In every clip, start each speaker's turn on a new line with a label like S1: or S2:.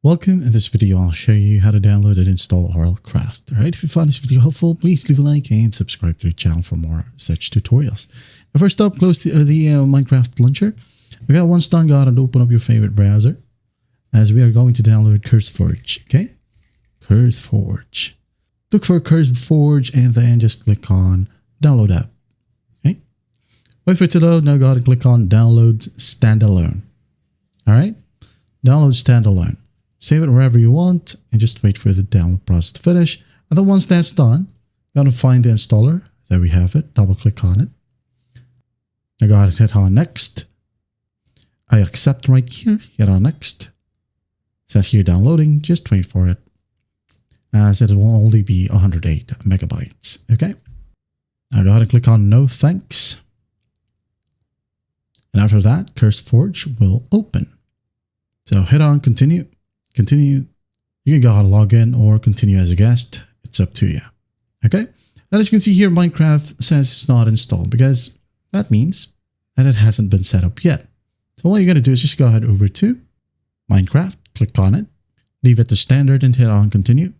S1: Welcome. In this video, I'll show you how to download and install RLCraft. Alright, if you found this video helpful, please leave a like and subscribe to the channel for more such tutorials. Now, first up, close to the Minecraft launcher. We got once done, go ahead and open up your favorite browser, as we are going to download CurseForge. Okay, CurseForge. Look for CurseForge and then just click on download app. Okay, wait for it to load. Now go ahead and click on download standalone. Alright, download standalone. Save it wherever you want and just wait for the download process to finish. And then once that's done, you're going to find the installer. There we have it. Double click on it. Now go ahead and hit on next. I accept right here. Hit on next. It says here downloading. Just wait for it, as it will only be 108 megabytes. Okay. Now go ahead and click on no thanks. And after that, CurseForge will open. So hit on continue. Continue. You can go ahead and log in or continue as a guest. It's up to you. Okay. And as you can see here, Minecraft says it's not installed because that means that it hasn't been set up yet. So what you're going to do is just go ahead over to Minecraft, click on it, leave it to standard and hit on continue.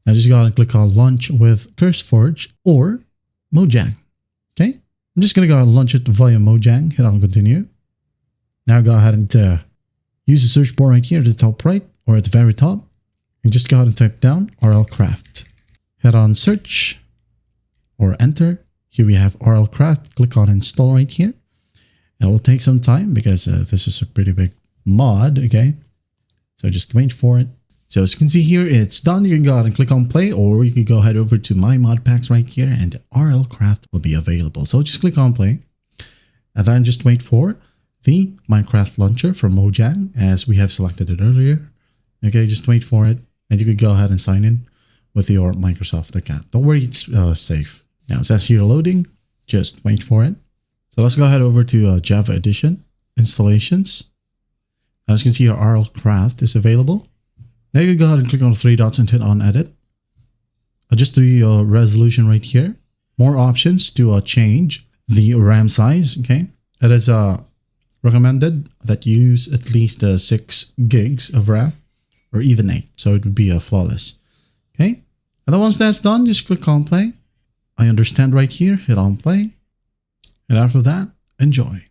S1: Now just go ahead and click on launch with CurseForge or Mojang. Okay. I'm just going to go ahead and launch it via Mojang, hit on continue. Now go ahead and use the search bar right here at the top right or at the very top, and just go ahead and type down RLCraft. Hit on search or enter. Here we have RLCraft. Click on install right here. It will take some time because this is a pretty big mod. Okay, so just wait for it. So as you can see here, it's done. You can go ahead and click on play, or you can go ahead over to my mod packs right here and RLCraft will be available. So just click on play and then just wait for the Minecraft launcher from Mojang, as we have selected it earlier. Okay, just wait for it and you can go ahead and sign in with your Microsoft account. Don't worry, it's safe. Now it says here loading, just wait for it. So let's go ahead over to Java Edition installations. As you can see here, RLCraft is available. Now you can go ahead and click on the three dots and hit on edit. Adjust the resolution right here. More options to change the RAM size. Okay, it is recommended that you use at least 6 gigs of RAM or even 8, so it would be flawless. Okay, and then once that's done, just click on play. I understand right here, hit on play, and after that, enjoy.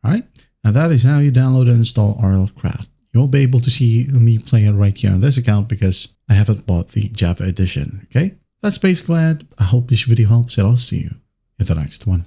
S1: All right, and that is how you download and install RLCraft. You won't be able to see me playing it right here on this account because I haven't bought the Java edition. Okay, that's basically it. I hope this video helps, and I'll see you in the next one.